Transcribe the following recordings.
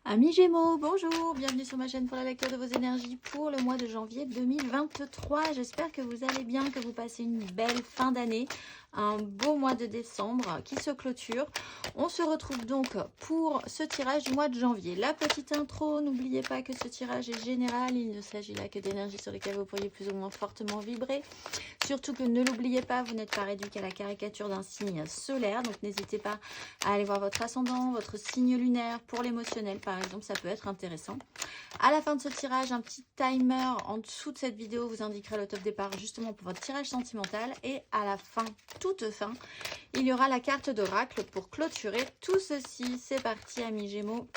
Amis Gémeaux, bonjour, bienvenue sur ma chaîne pour la lecture de vos énergies pour le mois de janvier 2023. J'espère que vous allez bien, que vous passez une belle fin d'année, un beau mois de décembre qui se clôture. On se retrouve donc pour ce tirage du mois de janvier. La petite intro, n'oubliez pas que ce tirage est général, il ne s'agit là que d'énergies sur lesquelles vous pourriez plus ou moins fortement vibrer. Surtout que ne l'oubliez pas, vous n'êtes pas réduit qu'à la caricature d'un signe solaire, donc n'hésitez pas à aller voir votre ascendant, votre signe lunaire pour l'émotionnel par exemple, ça peut être intéressant. À la fin de ce tirage, un petit timer en dessous de cette vidéo vous indiquera le top départ justement pour votre tirage sentimental. Et à la fin, toute fin, il y aura la carte d'oracle pour clôturer tout ceci. C'est parti amis Gémeaux.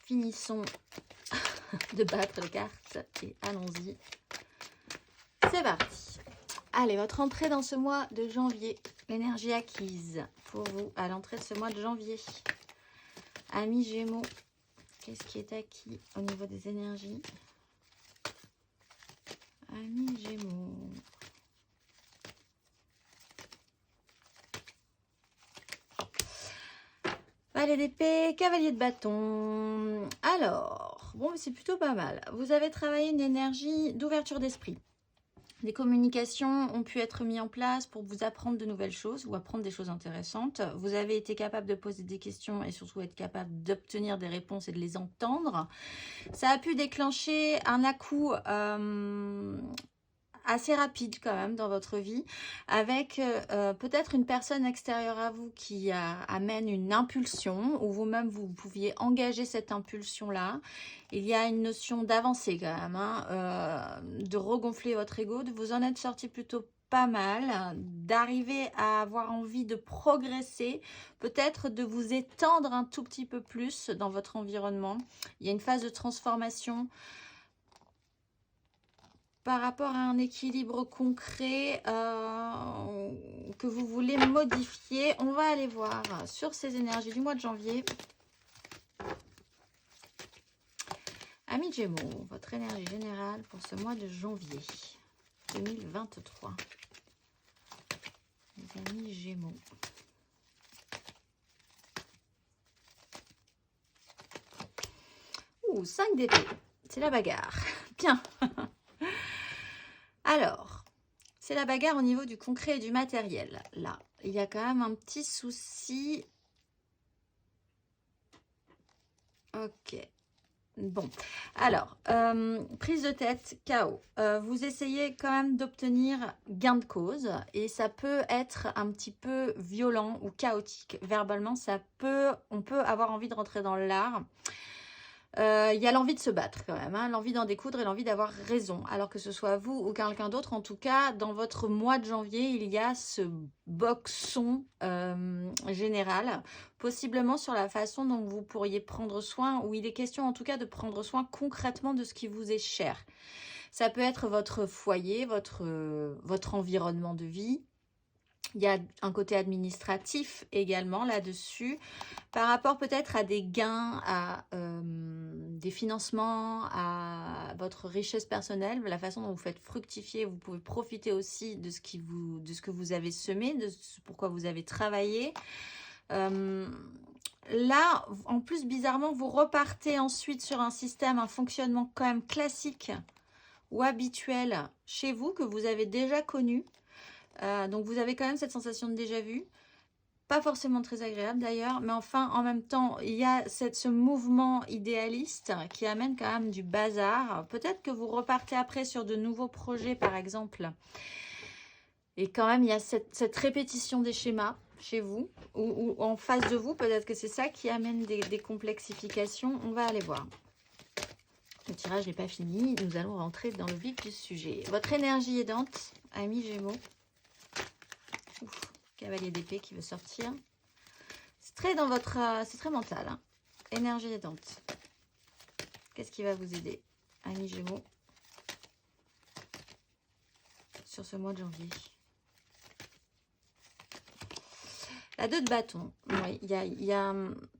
Finissons de battre les cartes et allons-y. C'est parti. Allez, votre entrée dans ce mois de janvier, l'énergie acquise pour vous à l'entrée de ce mois de janvier. Amis Gémeaux, qu'est-ce qui est acquis au niveau des énergies? Amis Gémeaux. Valet d'épée, cavalier de bâton. Alors, bon, c'est plutôt pas mal. Vous avez travaillé une énergie d'ouverture d'esprit. Des communications ont pu être mises en place pour vous apprendre de nouvelles choses ou apprendre des choses intéressantes. Vous avez été capable de poser des questions et surtout être capable d'obtenir des réponses et de les entendre. Ça a pu déclencher un à-coup assez rapide quand même dans votre vie, avec peut-être une personne extérieure à vous qui amène une impulsion, ou vous-même vous pouviez engager cette impulsion-là. Il y a une notion d'avancée quand même, hein, de regonfler votre ego, de vous en être sorti plutôt pas mal, d'arriver à avoir envie de progresser, peut-être de vous étendre un tout petit peu plus dans votre environnement. Il y a une phase de transformation par rapport à un équilibre concret que vous voulez modifier. On va aller voir sur ces énergies du mois de janvier. Amis Gémeaux, votre énergie générale pour ce mois de janvier 2023. Les amis Gémeaux. Ouh, 5 d'épée. C'est la bagarre. Bien. Alors, c'est la bagarre au niveau du concret et du matériel. Là, il y a quand même un petit souci. Ok. Bon. Alors, prise de tête, chaos. Vous essayez quand même d'obtenir gain de cause. Et ça peut être un petit peu violent ou chaotique. Verbalement, on peut avoir envie de rentrer dans l'art. Il y a l'envie de se battre quand même, hein, l'envie d'en découdre et l'envie d'avoir raison. Alors que ce soit vous ou quelqu'un d'autre, en tout cas, dans votre mois de janvier, il y a ce boxon général, possiblement sur la façon dont vous pourriez prendre soin, ou il est question en tout cas de prendre soin concrètement de ce qui vous est cher. Ça peut être votre foyer, votre environnement de vie. Il y a un côté administratif également là-dessus, par rapport peut-être à des gains, à des financements, à votre richesse personnelle, la façon dont vous faites fructifier. Vous pouvez profiter aussi de ce que vous avez semé, de ce pourquoi vous avez travaillé. Là, en plus, bizarrement, vous repartez ensuite sur un système, un fonctionnement quand même classique ou habituel chez vous, que vous avez déjà connu. Donc vous avez quand même cette sensation de déjà vu, pas forcément très agréable d'ailleurs, mais enfin en même temps il y a ce mouvement idéaliste qui amène quand même du bazar. Peut-être que vous repartez après sur de nouveaux projets par exemple, et quand même il y a cette répétition des schémas chez vous, ou en face de vous. Peut-être que c'est ça qui amène des complexifications. On va aller voir. Le tirage n'est pas fini, nous allons rentrer dans le vif du sujet. Votre énergie aidante, amis Gémeaux. Ouf, cavalier d'épée qui veut sortir. C'est très dans votre... c'est très mental. Hein. Énergie aidante. Qu'est-ce qui va vous aider, amis Gémeaux, sur ce mois de janvier? La 2 de bâton. Oui, il y a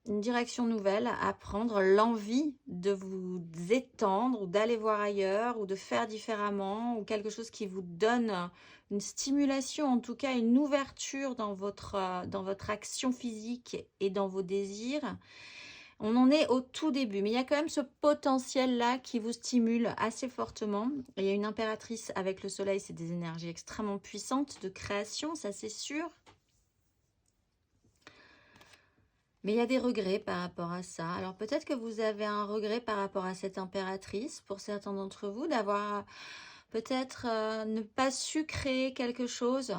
une direction nouvelle à prendre. L'envie de vous étendre ou d'aller voir ailleurs ou de faire différemment, ou quelque chose qui vous donne une stimulation, en tout cas une ouverture dans votre action physique et dans vos désirs. On en est au tout début, mais il y a quand même ce potentiel-là qui vous stimule assez fortement. Il y a une impératrice avec le soleil, c'est des énergies extrêmement puissantes de création, ça c'est sûr. Mais il y a des regrets par rapport à ça. Alors peut-être que vous avez un regret par rapport à cette impératrice, pour certains d'entre vous, d'avoir peut-être ne pas su créer quelque chose.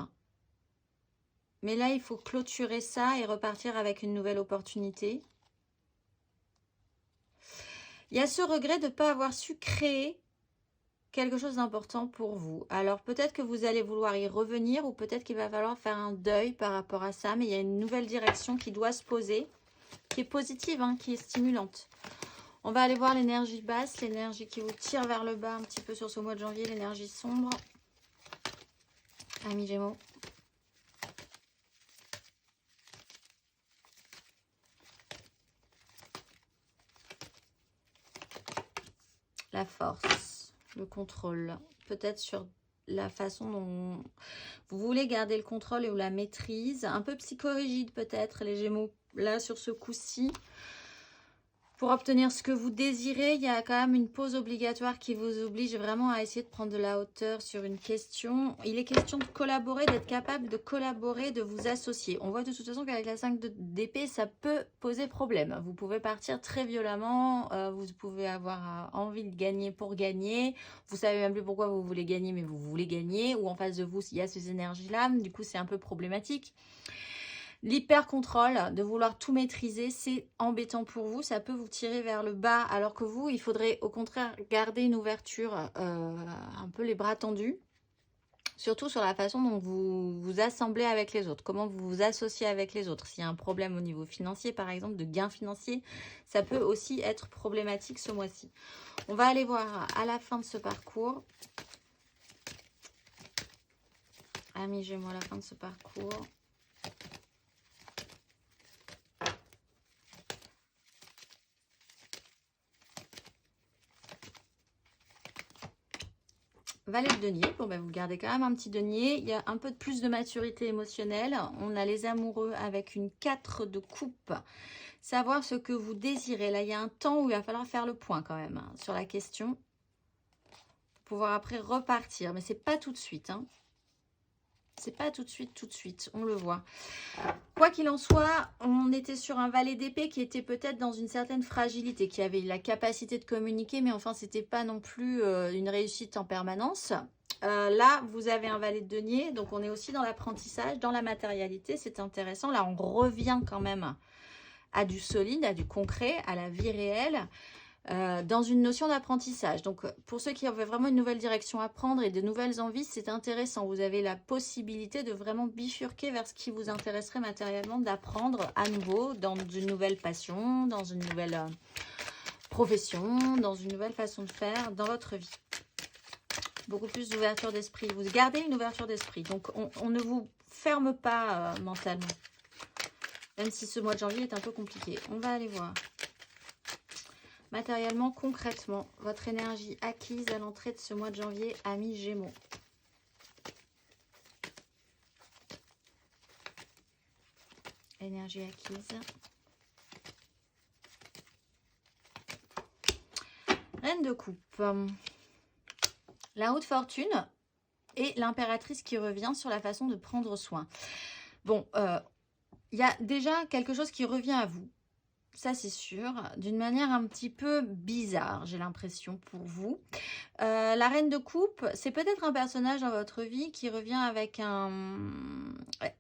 Mais là, il faut clôturer ça et repartir avec une nouvelle opportunité. Il y a ce regret de ne pas avoir su créer quelque chose d'important pour vous. Alors peut-être que vous allez vouloir y revenir ou peut-être qu'il va falloir faire un deuil par rapport à ça. Mais il y a une nouvelle direction qui doit se poser, qui est positive, hein, qui est stimulante. On va aller voir l'énergie basse, l'énergie qui vous tire vers le bas un petit peu sur ce mois de janvier, l'énergie sombre. Amis Gémeaux. La force, le contrôle, peut-être sur la façon dont vous voulez garder le contrôle ou la maîtrise, un peu psychorigide peut-être les Gémeaux, là sur ce coup-ci. Pour obtenir ce que vous désirez, il y a quand même une pause obligatoire qui vous oblige vraiment à essayer de prendre de la hauteur sur une question. Il est question de collaborer, d'être capable de collaborer, de vous associer. On voit de toute façon qu'avec la 5 d'épée, ça peut poser problème. Vous pouvez partir très violemment, vous pouvez avoir envie de gagner pour gagner. Vous savez même plus pourquoi vous voulez gagner, mais vous voulez gagner. Ou en face de vous, il y a ces énergies-là. Du coup, c'est un peu problématique. L'hyper-contrôle, de vouloir tout maîtriser, c'est embêtant pour vous. Ça peut vous tirer vers le bas, alors que vous, il faudrait au contraire garder une ouverture, un peu les bras tendus. Surtout sur la façon dont vous vous assemblez avec les autres, comment vous vous associez avec les autres. S'il y a un problème au niveau financier, par exemple, de gains financiers, ça peut aussi être problématique ce mois-ci. On va aller voir à la fin de ce parcours. Amis Gémeaux, à la fin de ce parcours. Valet de denier, bon ben vous gardez quand même un petit denier, il y a un peu de plus de maturité émotionnelle, on a les amoureux avec une 4 de coupe, savoir ce que vous désirez, là il y a un temps où il va falloir faire le point quand même hein, sur la question, pour pouvoir après repartir, mais c'est pas tout de suite, hein. C'est pas tout de suite, on le voit. Quoi qu'il en soit, on était sur un valet d'épée qui était peut-être dans une certaine fragilité, qui avait la capacité de communiquer, mais enfin, c'était pas non plus une réussite en permanence. Là, vous avez un valet de denier, donc on est aussi dans l'apprentissage, dans la matérialité, c'est intéressant. Là, on revient quand même à du solide, à du concret, à la vie réelle. Dans une notion d'apprentissage. Donc, pour ceux qui avaient vraiment une nouvelle direction à prendre et de nouvelles envies, c'est intéressant. Vous avez la possibilité de vraiment bifurquer vers ce qui vous intéresserait matériellement, d'apprendre à nouveau dans une nouvelle passion, dans une nouvelle profession, dans une nouvelle façon de faire dans votre vie. Beaucoup plus d'ouverture d'esprit. Vous gardez une ouverture d'esprit. Donc, on ne vous ferme pas mentalement. Même si ce mois de janvier est un peu compliqué. On va aller voir. Matériellement, concrètement, votre énergie acquise à l'entrée de ce mois de janvier, amis Gémeaux. Énergie acquise. Reine de coupe. La haute fortune et l'impératrice qui revient sur la façon de prendre soin. Bon, il y a déjà quelque chose qui revient à vous. Ça, c'est sûr, d'une manière un petit peu bizarre, j'ai l'impression, pour vous. La reine de coupe, c'est peut-être un personnage dans votre vie qui revient avec un...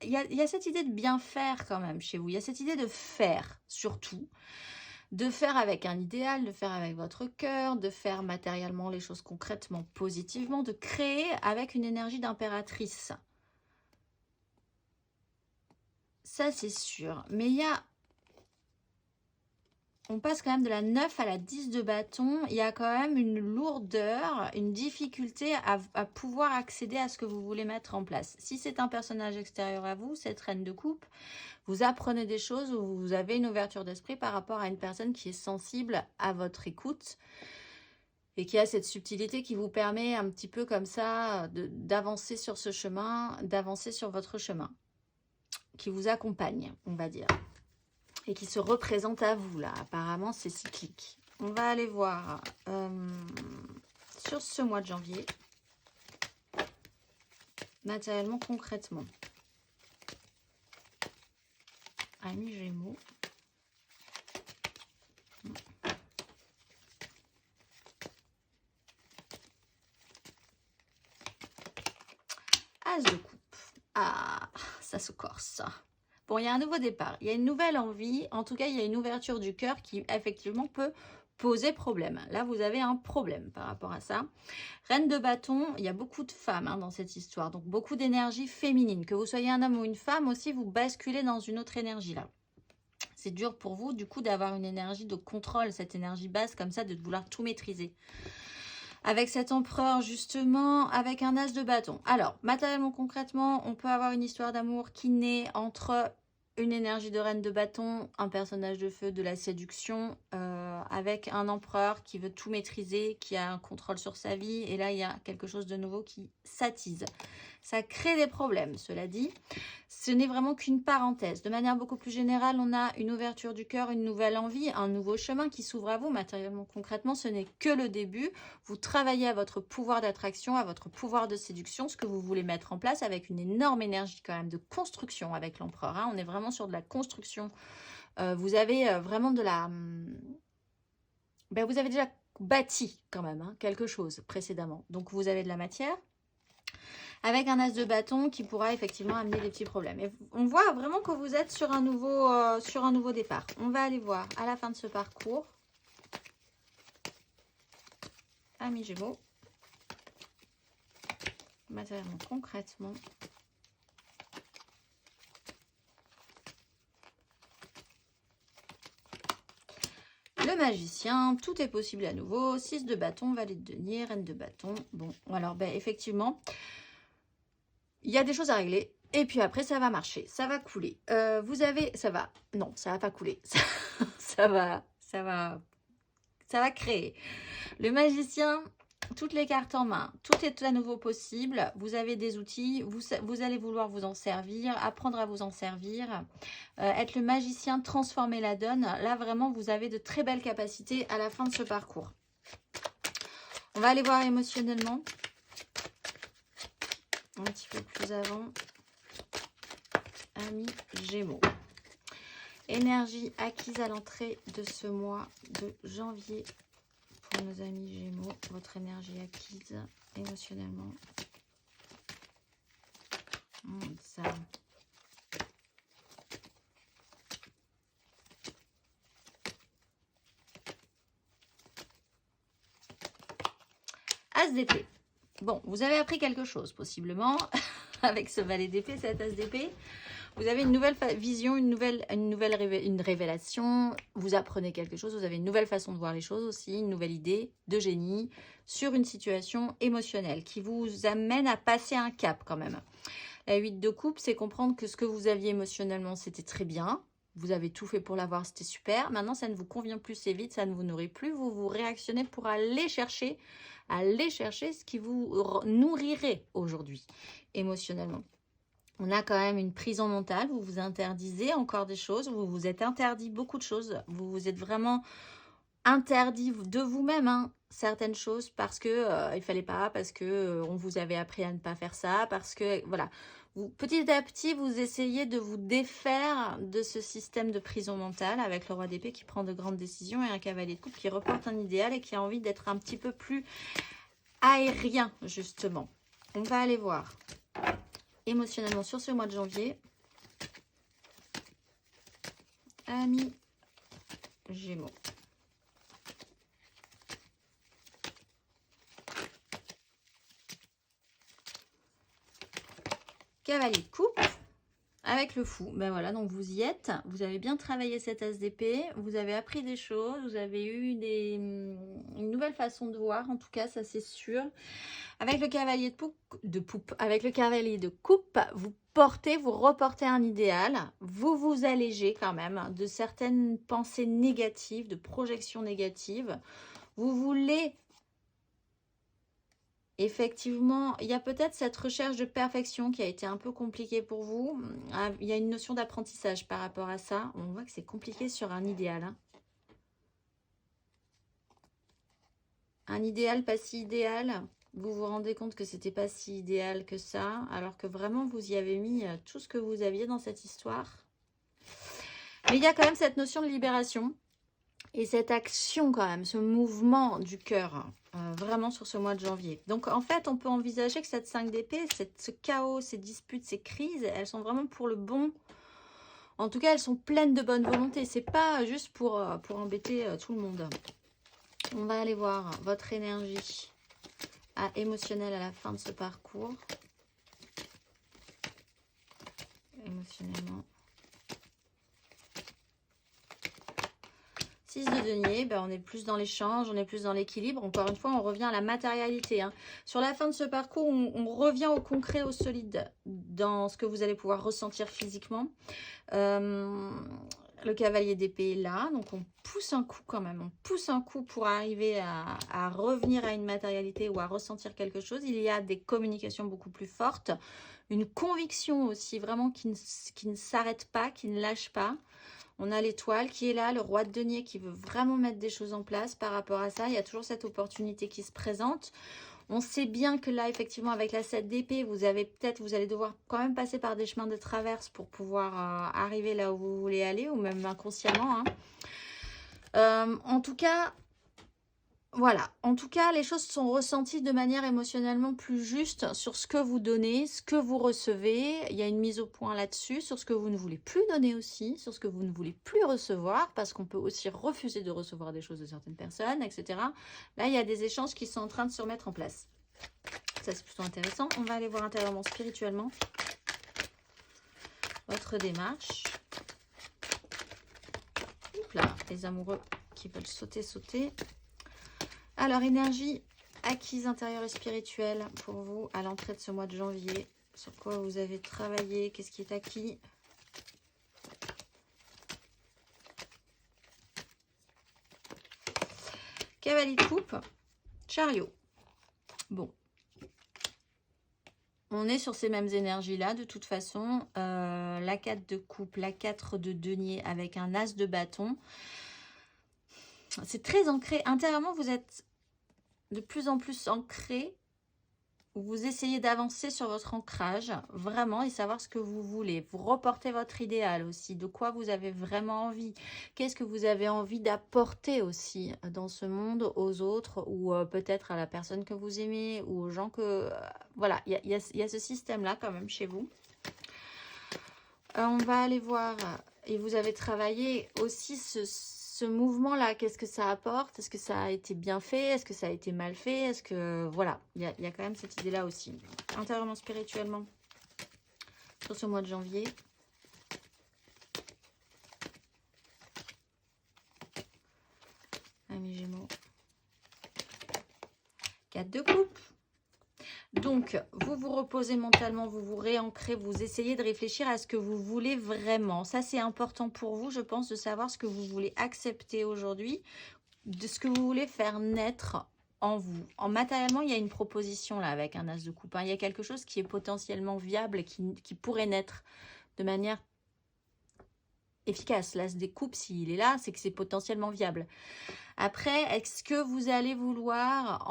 Il y a cette idée de bien faire quand même chez vous. Il y a cette idée de faire, surtout. De faire avec un idéal, de faire avec votre cœur, de faire matériellement les choses concrètement, positivement, de créer avec une énergie d'impératrice. Ça, c'est sûr. Mais il y a... On passe quand même de la 9 à la 10 de bâton. Il y a quand même une lourdeur, une difficulté à pouvoir accéder à ce que vous voulez mettre en place. Si c'est un personnage extérieur à vous, cette reine de coupe, vous apprenez des choses ou vous avez une ouverture d'esprit par rapport à une personne qui est sensible à votre écoute et qui a cette subtilité qui vous permet un petit peu comme ça d'avancer sur ce chemin, d'avancer sur votre chemin, qui vous accompagne, on va dire, et qui se représente à vous, là. Apparemment, c'est cyclique. On va aller voir sur ce mois de janvier, matériellement, concrètement. Amis Gémeaux. As de coupe. Ah, ça se corse. Bon, il y a un nouveau départ. Il y a une nouvelle envie. En tout cas, il y a une ouverture du cœur qui, effectivement, peut poser problème. Là, vous avez un problème par rapport à ça. Reine de bâton, il y a beaucoup de femmes dans cette histoire. Donc, beaucoup d'énergie féminine. Que vous soyez un homme ou une femme aussi, vous basculez dans une autre énergie là. C'est dur pour vous, du coup, d'avoir une énergie de contrôle, cette énergie basse comme ça, de vouloir tout maîtriser. Avec cet empereur, justement, avec un as de bâton. Alors, matériellement, concrètement, on peut avoir une histoire d'amour qui naît entre une énergie de reine de bâton, un personnage de feu, de la séduction, avec un empereur qui veut tout maîtriser, qui a un contrôle sur sa vie. Et là, il y a quelque chose de nouveau qui s'attise. Ça crée des problèmes, cela dit. Ce n'est vraiment qu'une parenthèse. De manière beaucoup plus générale, on a une ouverture du cœur, une nouvelle envie, un nouveau chemin qui s'ouvre à vous. Matériellement, concrètement, ce n'est que le début. Vous travaillez à votre pouvoir d'attraction, à votre pouvoir de séduction, ce que vous voulez mettre en place avec une énorme énergie quand même de construction avec l'empereur. On est vraiment sur de la construction. Vous avez vraiment de la... vous avez déjà bâti quand même quelque chose précédemment. Donc, vous avez de la matière. Avec un as de bâton qui pourra effectivement amener des petits problèmes. Et on voit vraiment que vous êtes sur un nouveau départ. On va aller voir à la fin de ce parcours. Amis Gémeaux. Matériellement, concrètement. Le magicien, tout est possible à nouveau. 6 de bâton, valet de denier, reine de bâton. Bon, alors effectivement... Il y a des choses à régler et puis après ça va marcher, ça va couler. Vous avez, ça va, non, ça va pas couler, ça va créer. Le magicien, toutes les cartes en main, tout est à nouveau possible. Vous avez des outils, vous allez vouloir vous en servir, apprendre à vous en servir. Être le magicien, transformer la donne. Là vraiment, vous avez de très belles capacités à la fin de ce parcours. On va aller voir émotionnellement. Un petit peu plus avant, amis Gémeaux. Énergie acquise à l'entrée de ce mois de janvier pour nos amis Gémeaux. Votre énergie acquise émotionnellement. Ça. As d'épée. Bon, vous avez appris quelque chose, possiblement, avec ce valet d'épée, cette as d'épée. Vous avez une nouvelle vision, une révélation. Vous apprenez quelque chose, vous avez une nouvelle façon de voir les choses aussi, une nouvelle idée de génie sur une situation émotionnelle qui vous amène à passer un cap quand même. La 8 de coupe, c'est comprendre que ce que vous aviez émotionnellement, c'était très bien. Vous avez tout fait pour l'avoir, c'était super. Maintenant, ça ne vous convient plus, c'est vite, ça ne vous nourrit plus. Vous vous réactionnez pour aller chercher ce qui vous nourrirait aujourd'hui, émotionnellement. On a quand même une prison mentale, vous vous interdisez encore des choses, vous vous êtes interdit beaucoup de choses, vous vous êtes vraiment interdit de vous-même certaines choses parce que il fallait pas, parce que on vous avait appris à ne pas faire ça, parce que voilà. Petit à petit, vous essayez de vous défaire de ce système de prison mentale avec le roi d'épée qui prend de grandes décisions et un cavalier de coupe qui reporte un idéal et qui a envie d'être un petit peu plus aérien, justement. On va aller voir émotionnellement sur ce mois de janvier. Amis Gémeaux. Cavalier de coupe avec le fou. Ben voilà, donc vous y êtes. Vous avez bien travaillé cette as d'épée. Vous avez appris des choses. Vous avez eu une nouvelle façon de voir. En tout cas, ça c'est sûr. Avec le cavalier avec le cavalier de coupe, vous reportez un idéal. Vous vous allégez quand même de certaines pensées négatives, de projections négatives. Vous voulez Effectivement, il y a peut-être cette recherche de perfection qui a été un peu compliquée pour vous. Il y a une notion d'apprentissage par rapport à ça. On voit que c'est compliqué sur un idéal, hein. Un idéal pas si idéal. Vous vous rendez compte que c'était pas si idéal que ça, alors que vraiment vous y avez mis tout ce que vous aviez dans cette histoire. Mais il y a quand même cette notion de libération et cette action quand même, ce mouvement du cœur, vraiment sur ce mois de janvier. Donc en fait, on peut envisager que cette 5 d'épée, ce chaos, ces disputes, ces crises, elles sont vraiment pour le bon. En tout cas, elles sont pleines de bonne volonté. C'est pas juste pour embêter tout le monde. On va aller voir votre énergie émotionnelle à la fin de ce parcours. Émotionnellement. 6 de denier, ben on est plus dans l'échange, on est plus dans l'équilibre. Encore une fois, on revient à la matérialité, hein. Sur la fin de ce parcours, on revient au concret, au solide, dans ce que vous allez pouvoir ressentir physiquement. Le cavalier d'épée est là, donc on pousse un coup quand même. On pousse un coup pour arriver à revenir à une matérialité ou à ressentir quelque chose. Il y a des communications beaucoup plus fortes, une conviction aussi vraiment qui ne s'arrête pas, qui ne lâche pas. On a l'étoile qui est là, le roi de denier qui veut vraiment mettre des choses en place par rapport à ça. Il y a toujours cette opportunité qui se présente. On sait bien que là, effectivement, avec la 7 d'épée, vous allez devoir quand même passer par des chemins de traverse pour pouvoir arriver là où vous voulez aller, ou même inconsciemment, hein. En tout cas, voilà. En tout cas, les choses sont ressenties de manière émotionnellement plus juste sur ce que vous donnez, ce que vous recevez. Il y a une mise au point là-dessus, sur ce que vous ne voulez plus donner aussi, sur ce que vous ne voulez plus recevoir, parce qu'on peut aussi refuser de recevoir des choses de certaines personnes, etc. Là, il y a des échanges qui sont en train de se remettre en place. Ça, c'est plutôt intéressant. On va aller voir intérieurement, spirituellement, votre démarche. Oups là, les amoureux qui veulent sauter. Alors, énergie acquise intérieure et spirituelle pour vous à l'entrée de ce mois de janvier. Sur quoi vous avez travaillé, qu'est-ce qui est acquis? Cavalier de coupe, chariot. Bon. On est sur ces mêmes énergies-là, de toute façon. La 4 de coupe, la 4 de denier avec un as de bâton. C'est très ancré. Intérieurement, vous êtes de plus en plus ancré. Vous essayez d'avancer sur votre ancrage, vraiment, et savoir ce que vous voulez. Vous reportez votre idéal aussi, de quoi vous avez vraiment envie. Qu'est-ce que vous avez envie d'apporter aussi dans ce monde aux autres, ou peut-être à la personne que vous aimez, ou aux gens que... voilà, il y a ce système-là quand même chez vous. On va aller voir, et vous avez travaillé aussi ce mouvement-là, qu'est-ce que ça apporte? Est-ce que ça a été bien fait? Est-ce que ça a été mal fait? Est-ce que... voilà, il y a quand même cette idée-là aussi. Intérieurement, spirituellement, sur ce mois de janvier. Amis Gémeaux. 4 de coupe. Donc, vous vous reposez mentalement, vous vous réancrez, vous essayez de réfléchir à ce que vous voulez vraiment. Ça, c'est important pour vous, je pense, de savoir ce que vous voulez accepter aujourd'hui, de ce que vous voulez faire naître en vous. Matériellement, il y a une proposition là avec un as de coupe, hein. Il y a quelque chose qui est potentiellement viable, qui pourrait naître de manière efficace. L'as des coupes, s'il est là, c'est que c'est potentiellement viable. Après, est-ce que vous allez vouloir...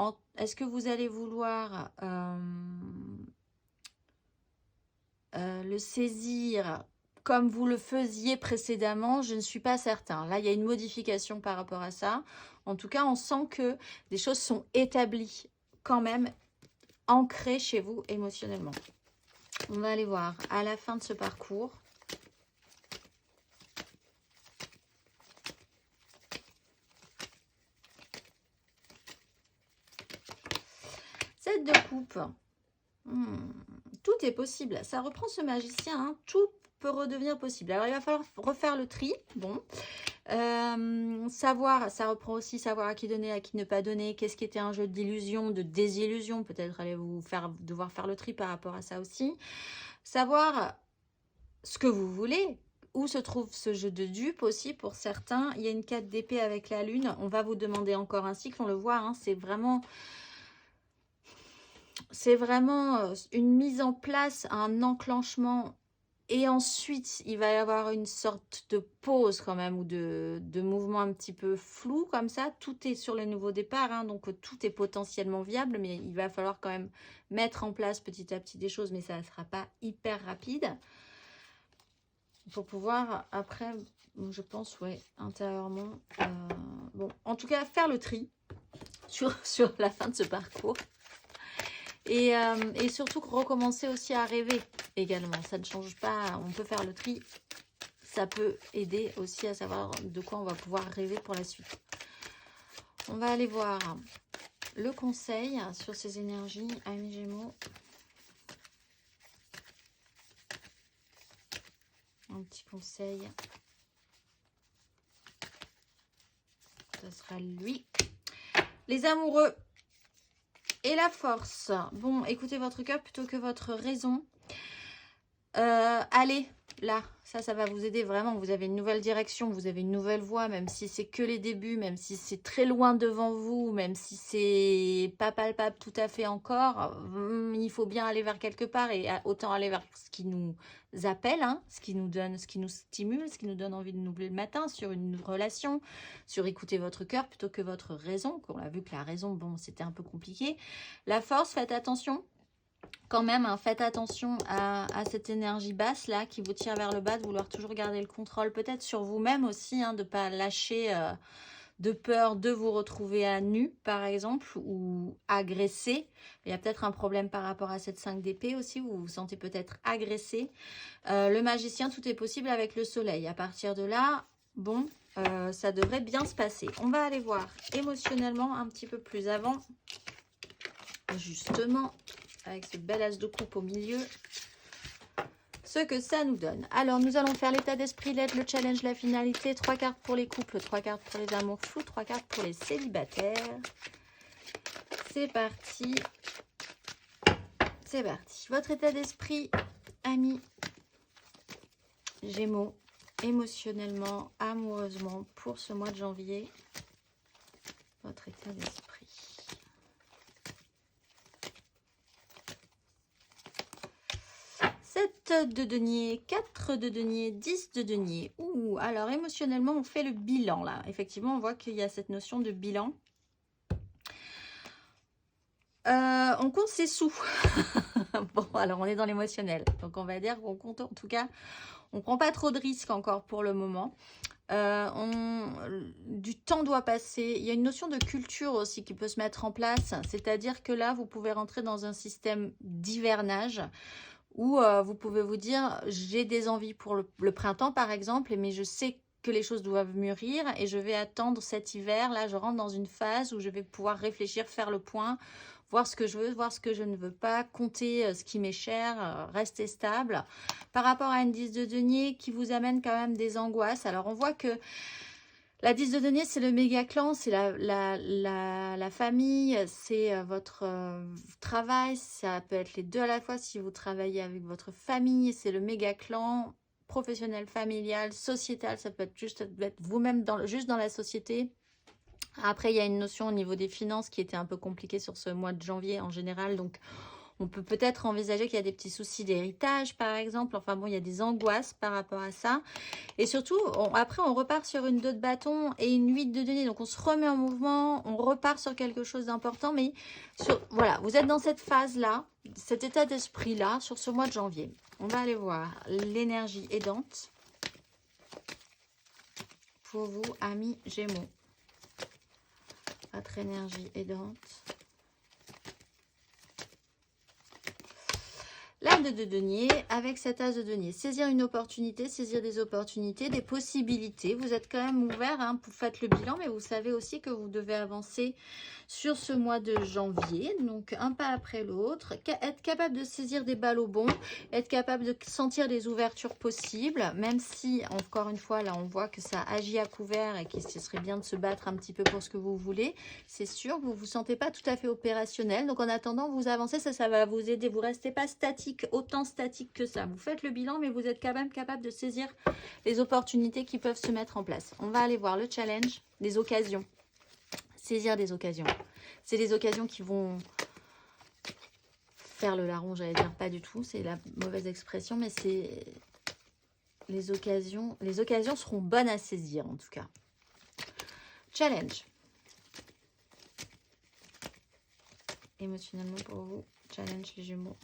le saisir comme vous le faisiez précédemment? Je ne suis pas certain. Là, il y a une modification par rapport à ça. En tout cas, on sent que des choses sont établies, quand même ancrées chez vous émotionnellement. On va aller voir à la fin de ce parcours. Cette de coupe. Tout est possible. Ça reprend ce magicien, hein. Tout peut redevenir possible. Alors, il va falloir refaire le tri. Bon. Savoir, ça reprend aussi savoir à qui donner, à qui ne pas donner. Qu'est-ce qui était un jeu d'illusion, de désillusion. Peut-être allez-vous devoir faire le tri par rapport à ça aussi. Savoir ce que vous voulez. Où se trouve ce jeu de dupe aussi pour certains. Il y a une 4 d'épée avec la lune. On va vous demander encore un cycle. On le voit, hein, c'est vraiment... c'est vraiment une mise en place, un enclenchement. Et ensuite, il va y avoir une sorte de pause quand même, ou de mouvement un petit peu flou comme ça. Tout est sur le nouveau départ, hein, donc tout est potentiellement viable, mais il va falloir quand même mettre en place petit à petit des choses, mais ça ne sera pas hyper rapide. Pour pouvoir, après, je pense, ouais, intérieurement, bon, en tout cas, faire le tri sur la fin de ce parcours. Et surtout recommencer aussi à rêver également. Ça ne change pas, on peut faire le tri. Ça peut aider aussi à savoir de quoi on va pouvoir rêver pour la suite. On va aller voir le conseil sur ces énergies, amis Gémeaux. Un petit conseil. Ça sera lui. Les amoureux et la force. Bon, écoutez votre cœur plutôt que votre raison. Allez, là, ça va vous aider vraiment. Vous avez une nouvelle direction, vous avez une nouvelle voie, même si c'est que les débuts, même si c'est très loin devant vous, même si c'est pas palpable tout à fait encore. Il faut bien aller vers quelque part et autant aller vers ce qui nous appelle, hein, ce qui nous donne, ce qui nous stimule, ce qui nous donne envie de nous lever le matin, sur une relation, sur écouter votre cœur plutôt que votre raison. On a vu que la raison, bon, c'était un peu compliqué. La force, faites attention. Quand même, hein, faites attention à cette énergie basse là qui vous tire vers le bas, de vouloir toujours garder le contrôle, peut-être sur vous-même aussi, hein, de ne pas lâcher de peur de vous retrouver à nu par exemple, ou agressé. Il y a peut-être un problème par rapport à cette 5 d'épée aussi, où vous vous sentez peut-être agressé. Le magicien, tout est possible avec le soleil. À partir de là, bon, ça devrait bien se passer. On va aller voir émotionnellement un petit peu plus avant, justement, avec ce bel as de coupe au milieu, ce que ça nous donne. Alors, nous allons faire l'état d'esprit, l'aide, le challenge, la finalité. 3 cartes pour les couples, 3 cartes pour les amours flous, 3 cartes pour les célibataires. C'est parti. C'est parti. Votre état d'esprit, amis Gémeaux, émotionnellement, amoureusement, pour ce mois de janvier. Votre état d'esprit. 7 de denier, 4 de denier, 10 de denier. Ouh, alors émotionnellement, on fait le bilan là. Effectivement, on voit qu'il y a cette notion de bilan. On compte ses sous. Bon, alors on est dans l'émotionnel. Donc on va dire qu'on compte, en tout cas, on ne prend pas trop de risques encore pour le moment. Du temps doit passer. Il y a une notion de culture aussi qui peut se mettre en place. C'est-à-dire que là, vous pouvez rentrer dans un système d'hivernage où vous pouvez vous dire, j'ai des envies pour le printemps par exemple, mais je sais que les choses doivent mûrir et je vais attendre cet hiver. Là, je rentre dans une phase où je vais pouvoir réfléchir, faire le point, voir ce que je veux, voir ce que je ne veux pas, compter ce qui m'est cher, rester stable. Par rapport à une 10 de denier qui vous amène quand même des angoisses. Alors, on voit que la 10 de denier, c'est le méga clan, c'est la famille, c'est votre travail, ça peut être les deux à la fois si vous travaillez avec votre famille, c'est le méga clan, professionnel, familial, sociétal, ça peut être juste vous-même juste dans la société. Après, il y a une notion au niveau des finances qui était un peu compliquée sur ce mois de janvier en général, donc on peut peut-être envisager qu'il y a des petits soucis d'héritage, par exemple. Enfin bon, il y a des angoisses par rapport à ça. Et surtout, après, on repart sur une 2 de bâton et une 8 de denier. Donc, on se remet en mouvement, on repart sur quelque chose d'important. Mais voilà, vous êtes dans cette phase-là, cet état d'esprit-là, sur ce mois de janvier. On va aller voir l'énergie aidante pour vous, amis Gémeaux. Votre énergie aidante. L'âme de denier avec cet as de denier. Saisir une opportunité, saisir des opportunités, des possibilités. Vous êtes quand même ouvert, hein, vous faites le bilan, mais vous savez aussi que vous devez avancer sur ce mois de janvier. Donc, un pas après l'autre. Être capable de saisir des balles au bon. Être capable de sentir des ouvertures possibles. Même si, encore une fois, là, on voit que ça agit à couvert et que ce serait bien de se battre un petit peu pour ce que vous voulez. C'est sûr, vous ne vous sentez pas tout à fait opérationnel. Donc, en attendant, vous avancez, ça va vous aider. Vous ne restez pas statique, autant statique que ça. Vous faites le bilan, mais vous êtes quand même capable de saisir les opportunités qui peuvent se mettre en place. On va aller voir le challenge, les occasions. Saisir des occasions. C'est des occasions qui vont faire le larron, j'allais dire pas du tout, c'est la mauvaise expression, mais c'est les occasions seront bonnes à saisir en tout cas. Challenge. Émotionnellement pour vous, challenge les Gémeaux.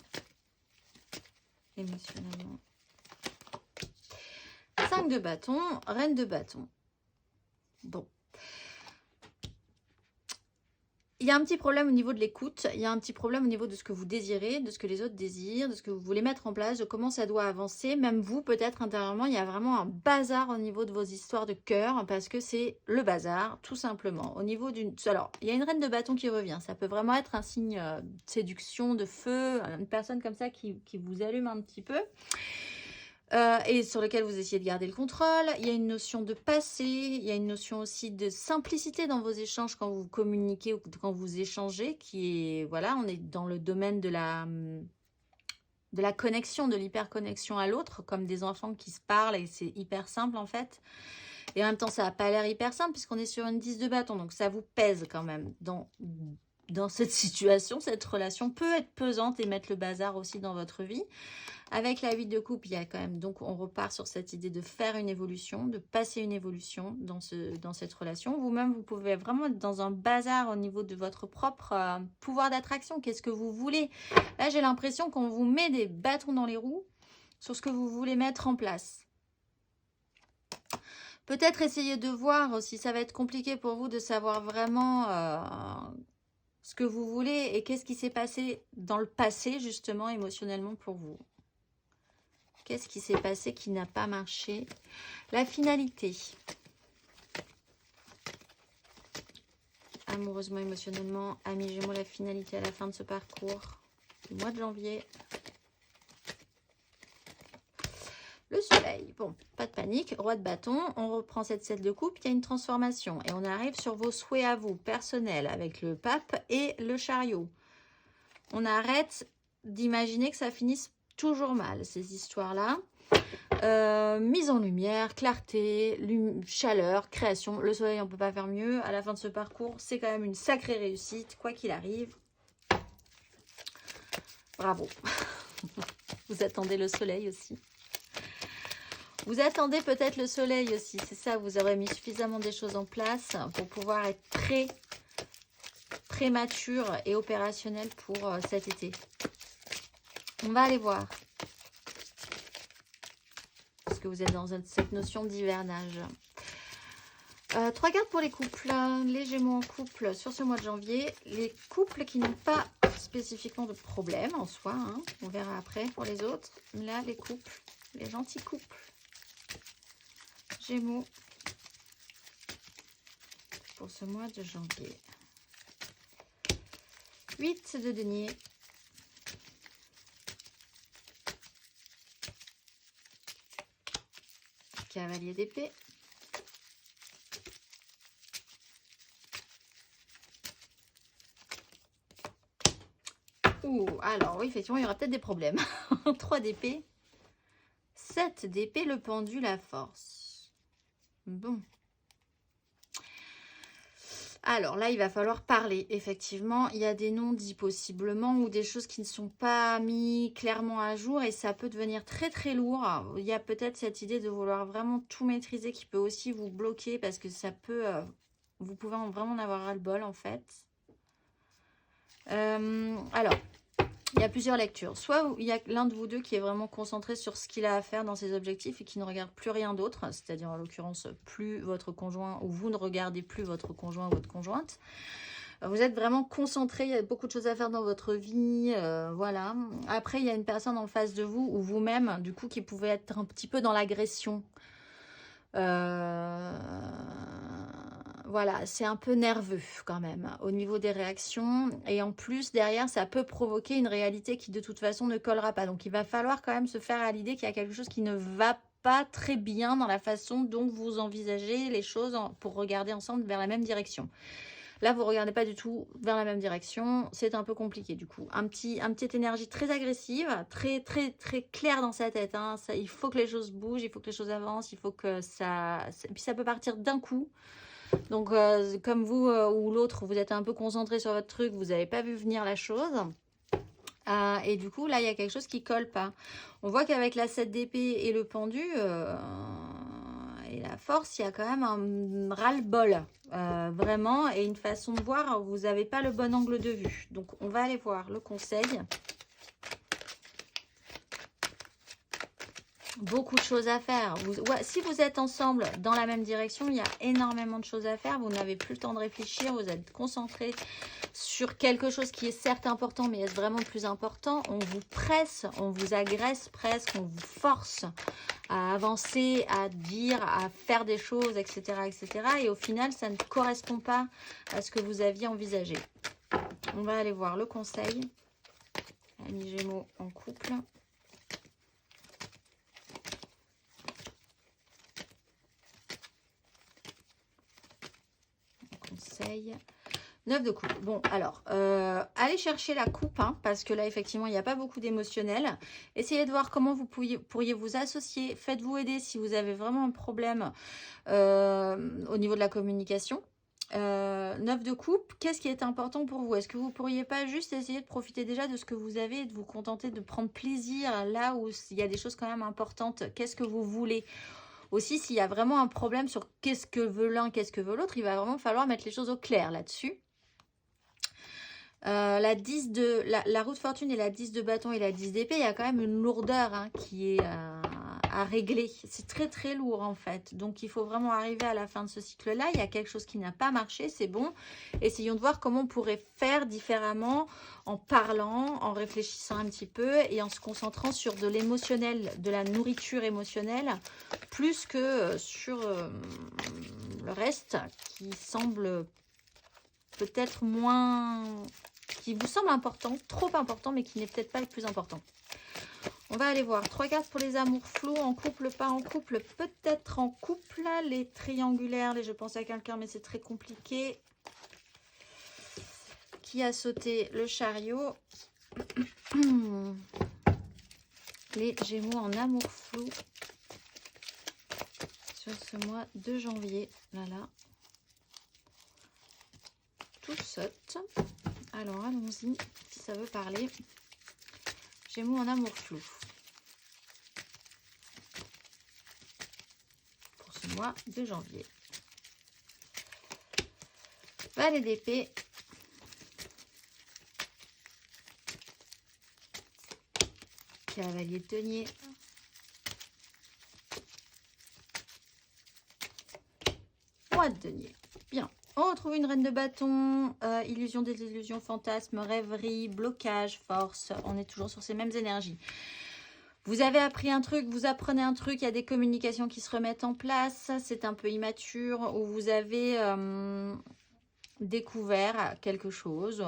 Émotionnellement. 5 de bâton, reine de bâton. Bon. Il y a un petit problème au niveau de l'écoute, il y a un petit problème au niveau de ce que vous désirez, de ce que les autres désirent, de ce que vous voulez mettre en place, de comment ça doit avancer. Même vous, peut-être intérieurement, il y a vraiment un bazar au niveau de vos histoires de cœur parce que c'est le bazar, tout simplement. Au niveau d'une... Alors, il y a une reine de bâton qui revient. Ça peut vraiment être un signe de séduction, de feu, une personne comme ça qui vous allume un petit peu. Et sur lequel vous essayez de garder le contrôle. Il y a une notion de passé, il y a une notion aussi de simplicité dans vos échanges quand vous communiquez ou quand vous échangez, qui est, voilà, on est dans le domaine de la connexion, de l'hyperconnexion à l'autre, comme des enfants qui se parlent et c'est hyper simple en fait. Et en même temps, ça n'a pas l'air hyper simple puisqu'on est sur une 10 de bâton, donc ça vous pèse quand même dans cette situation. Cette relation peut être pesante et mettre le bazar aussi dans votre vie. Avec la 8 de coupe, il y a quand même, donc on repart sur cette idée de faire une évolution, de passer une évolution dans cette relation. Vous-même, vous pouvez vraiment être dans un bazar au niveau de votre propre pouvoir d'attraction. Qu'est-ce que vous voulez? Là, j'ai l'impression qu'on vous met des bâtons dans les roues sur ce que vous voulez mettre en place. Peut-être essayer de voir si ça va être compliqué pour vous de savoir vraiment ce que vous voulez et qu'est-ce qui s'est passé dans le passé, justement, émotionnellement pour vous. Qu'est-ce qui s'est passé qui n'a pas marché? La finalité. Amoureusement, émotionnellement, amis Gémeaux, la finalité à la fin de ce parcours du mois de janvier. Le soleil. Bon, pas de panique. Roi de bâton. On reprend cette 7 de coupe. Il y a une transformation. Et on arrive sur vos souhaits à vous, personnels, avec le pape et le chariot. On arrête d'imaginer que ça finisse toujours mal, ces histoires-là. Mise en lumière, clarté, chaleur, création. Le soleil, on ne peut pas faire mieux. À la fin de ce parcours, c'est quand même une sacrée réussite, quoi qu'il arrive. Bravo. Vous attendez le soleil aussi. Vous attendez peut-être le soleil aussi. C'est ça, vous aurez mis suffisamment des choses en place pour pouvoir être très mature et opérationnel pour cet été. On va aller voir. Parce que vous êtes dans cette notion d'hivernage. 3 cartes pour les couples. Les Gémeaux en couple sur ce mois de janvier. Les couples qui n'ont pas spécifiquement de problème en soi. Hein. On verra après pour les autres. Là, les couples, les gentils couples. Gémeaux pour ce mois de janvier. 8 de denier. Cavalier d'épée. Ouh, alors oui, effectivement, il y aura peut-être des problèmes. 3 d'épée. 7 d'épée, le pendu, la force. Bon. Alors là, il va falloir parler. Effectivement, il y a des non-dits possiblement ou des choses qui ne sont pas mis clairement à jour et ça peut devenir très lourd. Il y a peut-être cette idée de vouloir vraiment tout maîtriser qui peut aussi vous bloquer parce que ça peut... vous pouvez vraiment en avoir ras-le-bol en fait. Alors, il y a plusieurs lectures. Soit il y a l'un de vous deux qui est vraiment concentré sur ce qu'il a à faire dans ses objectifs et qui ne regarde plus rien d'autre, c'est-à-dire en l'occurrence plus votre conjoint ou vous ne regardez plus votre conjoint ou votre conjointe. Vous êtes vraiment concentré, il y a beaucoup de choses à faire dans votre vie, voilà. Après, il y a une personne en face de vous ou vous-même, du coup, qui pouvait être un petit peu dans l'agression. Voilà, c'est un peu nerveux quand même au niveau des réactions. Et en plus, derrière, ça peut provoquer une réalité qui de toute façon ne collera pas. Donc, il va falloir quand même se faire à l'idée qu'il y a quelque chose qui ne va pas très bien dans la façon dont vous envisagez les choses pour regarder ensemble vers la même direction. Là, vous ne regardez pas du tout vers la même direction. C'est un peu compliqué du coup. Un petite énergie très agressive, très claire dans sa tête. Hein. Ça, il faut que les choses bougent, il faut que les choses avancent, il faut que ça... Et puis ça peut partir d'un coup. Donc, comme vous ou l'autre, vous êtes un peu concentré sur votre truc, vous n'avez pas vu venir la chose. Et du coup, là, il y a quelque chose qui colle pas. On voit qu'avec la 7 d'épée et le pendu et la force, il y a quand même un ras-le-bol. Vraiment, et une façon de voir, vous n'avez pas le bon angle de vue. Donc, on va aller voir le conseil. Beaucoup de choses à faire. Si vous êtes ensemble dans la même direction, il y a énormément de choses à faire. Vous n'avez plus le temps de réfléchir. Vous êtes concentré sur quelque chose qui est certes important, mais est-ce vraiment le plus important? On vous presse, on vous agresse presque, on vous force à avancer, à dire, à faire des choses, etc., etc. Et au final, ça ne correspond pas à ce que vous aviez envisagé. On va aller voir le conseil. Amis Gémeaux en couple. Conseil. 9 de coupe. Bon, alors, allez chercher la coupe, hein, parce que là, effectivement, il n'y a pas beaucoup d'émotionnel. Essayez de voir comment vous pourriez vous associer. Faites-vous aider si vous avez vraiment un problème au niveau de la communication. 9 de coupe, qu'est-ce qui est important pour vous? Est-ce que vous ne pourriez pas juste essayer de profiter déjà de ce que vous avez et de vous contenter de prendre plaisir là où il y a des choses quand même importantes? Qu'est-ce que vous voulez? Aussi, s'il y a vraiment un problème sur qu'est-ce que veut l'un, qu'est-ce que veut l'autre, il va vraiment falloir mettre les choses au clair là-dessus. La 10 de la roue de fortune et la 10 de bâton et la 10 d'épée, il y a quand même une lourdeur hein, qui est à régler. C'est très très lourd en fait. Donc il faut vraiment arriver à la fin de ce cycle-là. Il y a quelque chose qui n'a pas marché, c'est bon. Essayons de voir comment on pourrait faire différemment en parlant, en réfléchissant un petit peu et en se concentrant sur de l'émotionnel, de la nourriture émotionnelle, plus que sur le reste qui semble peut-être moins... qui vous semble important, trop important, mais qui n'est peut-être pas le plus important. On va aller voir 3 cartes pour les amours flous, en couple, pas en couple, peut-être en couple. Les triangulaires, je pense à quelqu'un, mais c'est très compliqué. Qui a sauté le chariot? Les Gémeaux en amour flou sur ce mois de janvier. Voilà. Tout saute. Alors, allons-y, si ça veut parler. Gémeaux en amour flou. Pour ce mois de janvier. Valet d'épée. Cavalier de denier. Roi de denier. Bien. On retrouve une reine de bâton, illusion, désillusion, fantasme, rêverie, blocage, force. On est toujours sur ces mêmes énergies. Vous avez appris un truc, vous apprenez un truc, il y a des communications qui se remettent en place. C'est un peu immature, ou vous avez découvert quelque chose.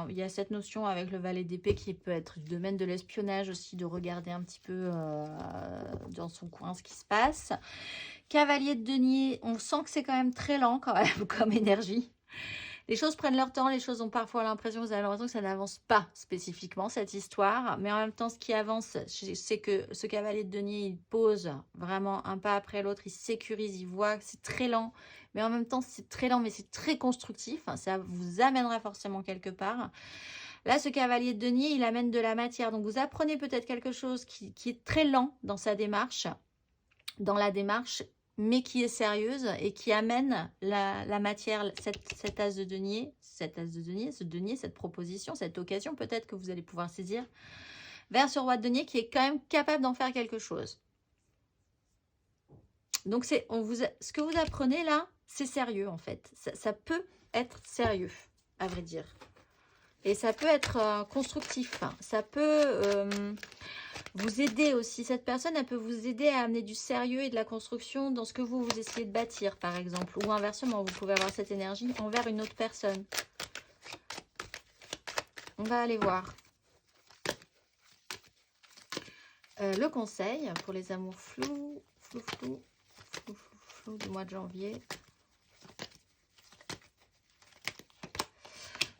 Il y a cette notion avec le valet d'épée qui peut être du domaine de l'espionnage aussi, de regarder un petit peu dans son coin ce qui se passe. Cavalier de denier, on sent que c'est quand même très lent quand même comme énergie. Les choses prennent leur temps, les choses ont parfois l'impression, vous avez l'impression que ça n'avance pas spécifiquement cette histoire. Mais en même temps, ce qui avance, c'est que ce cavalier de denier, il pose vraiment un pas après l'autre, il sécurise, il voit que c'est très lent. Mais en même temps, c'est très lent, mais c'est très constructif. Ça vous amènera forcément quelque part. Là, ce cavalier de denier, il amène de la matière. Donc, vous apprenez peut-être quelque chose qui est très lent dans sa démarche, mais qui est sérieuse et qui amène la matière, cet as de denier, cette proposition, cette occasion peut-être que vous allez pouvoir saisir, vers ce roi de denier qui est quand même capable d'en faire quelque chose. Donc, ce que vous apprenez là, c'est sérieux en fait. Ça peut être sérieux, à vrai dire. Et ça peut être constructif. Ça peut vous aider aussi. Cette personne, elle peut vous aider à amener du sérieux et de la construction dans ce que vous essayez de bâtir, par exemple. Ou inversement, vous pouvez avoir cette énergie envers une autre personne. On va aller voir. Le conseil pour les amours flous du mois de janvier.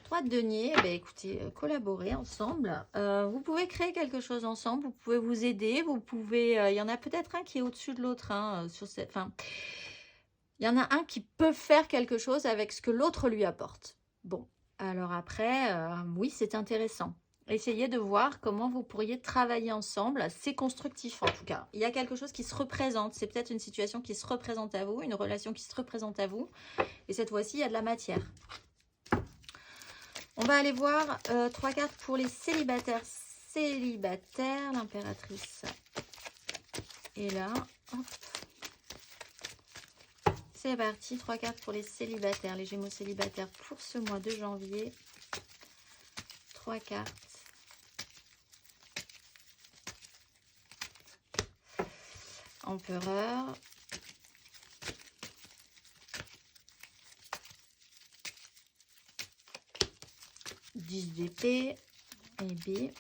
3 de denier, eh bien, écoutez, collaborer ensemble. Vous pouvez créer quelque chose ensemble, vous pouvez vous aider, vous pouvez... il y en a peut-être un qui est au-dessus de l'autre. Hein, il y en a un qui peut faire quelque chose avec ce que l'autre lui apporte. Bon, alors après, oui, c'est intéressant. essayez de voir comment vous pourriez travailler ensemble. C'est constructif en tout cas. Il y a quelque chose qui se représente. C'est peut-être une situation qui se représente à vous, une relation qui se représente à vous. Et cette fois-ci, il y a de la matière. On va aller voir 3 cartes pour les célibataires. Célibataire, l'impératrice est là. Hop. C'est parti, 3 cartes pour les célibataires, les Gémeaux célibataires pour ce mois de janvier. 3 cartes. Empereur. Dix d'épée et B.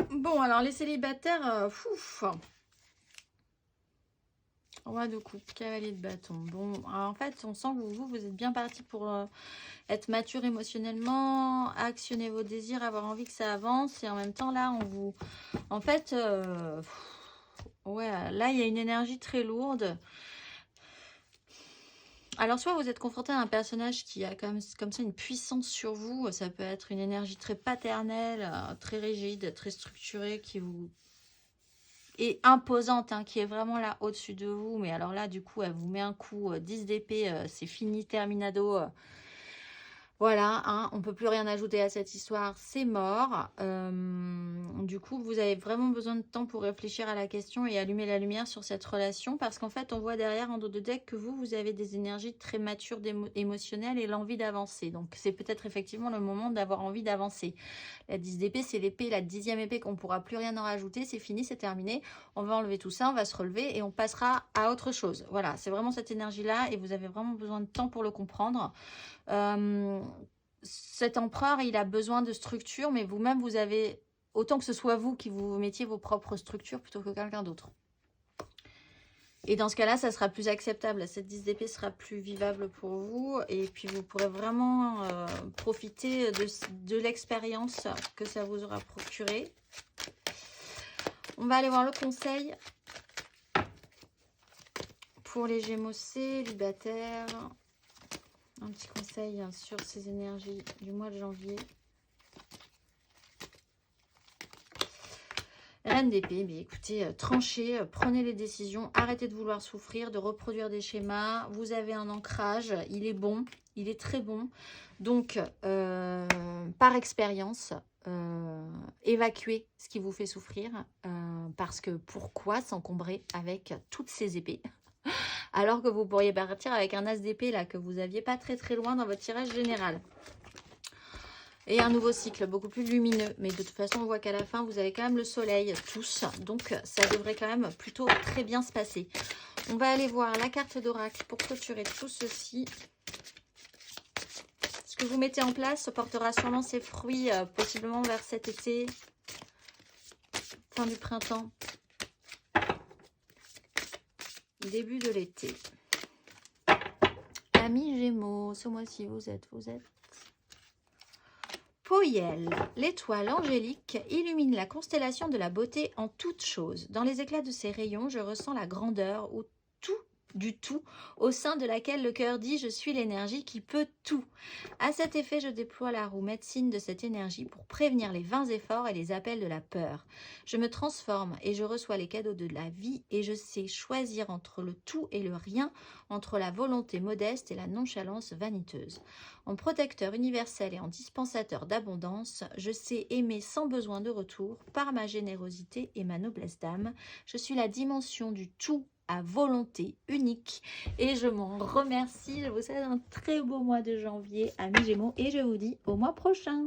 Bon, alors les célibataires, Roi de coupe, cavalier de bâton. Bon, alors, en fait, on sent que vous êtes bien parti pour être mature émotionnellement, actionner vos désirs, avoir envie que ça avance. Et en même temps, là, on vous... En fait, ouais, là, il y a une énergie très lourde. Alors, soit vous êtes confronté à un personnage qui a comme ça une puissance sur vous. Ça peut être une énergie très paternelle, très rigide, très structurée, qui vous est imposante, hein, qui est vraiment là au-dessus de vous. Mais alors là, du coup, elle vous met un coup 10 d'épée, c'est fini, terminado. Voilà, hein, on ne peut plus rien ajouter à cette histoire, c'est mort. Du coup, vous avez vraiment besoin de temps pour réfléchir à la question et allumer la lumière sur cette relation. Parce qu'en fait, on voit derrière en dos de deck que vous avez des énergies très matures émotionnelles et l'envie d'avancer. Donc, c'est peut-être effectivement le moment d'avoir envie d'avancer. La 10 d'épée, c'est l'épée, la 10e épée qu'on ne pourra plus rien en rajouter. C'est fini, c'est terminé. On va enlever tout ça, on va se relever et on passera à autre chose. Voilà, c'est vraiment cette énergie-là et vous avez vraiment besoin de temps pour le comprendre. Cet empereur, il a besoin de structure, mais vous-même, vous avez, autant que ce soit vous qui vous mettiez vos propres structures plutôt que quelqu'un d'autre. Et dans ce cas-là, ça sera plus acceptable. Cette 10 d'épée sera plus vivable pour vous. Et puis, vous pourrez vraiment profiter de l'expérience que ça vous aura procuré. On va aller voir le conseil pour les Gémeaux célibataires. Un petit conseil sur ces énergies du mois de janvier. Reine d'épée, mais écoutez, tranchez, prenez les décisions, arrêtez de vouloir souffrir, de reproduire des schémas. Vous avez un ancrage, il est bon, il est très bon. Donc, par expérience, évacuez ce qui vous fait souffrir. Parce que pourquoi s'encombrer avec toutes ces épées alors que vous pourriez partir avec un as d'épée là que vous n'aviez pas très loin dans votre tirage général. Et un nouveau cycle beaucoup plus lumineux. Mais de toute façon, on voit qu'à la fin, vous avez quand même le soleil tous. Donc, ça devrait quand même plutôt très bien se passer. On va aller voir la carte d'oracle pour clôturer tout ceci. Ce que vous mettez en place portera sûrement ses fruits, possiblement vers cet été, fin du printemps. Début de l'été. Amis Gémeaux, ce mois-ci, vous êtes Poyel, l'étoile angélique illumine la constellation de la beauté en toutes choses. Dans les éclats de ses rayons, je ressens la grandeur du tout, au sein de laquelle le cœur dit « Je suis l'énergie qui peut tout ». À cet effet, je déploie la roue médecine de cette énergie pour prévenir les vains efforts et les appels de la peur. Je me transforme et je reçois les cadeaux de la vie et je sais choisir entre le tout et le rien, entre la volonté modeste et la nonchalance vaniteuse. En protecteur universel et en dispensateur d'abondance, je sais aimer sans besoin de retour par ma générosité et ma noblesse d'âme. Je suis la dimension du tout à volonté unique et je m'en remercie. Je vous souhaite un très beau mois de janvier, amis Gémeaux, et je vous dis au mois prochain.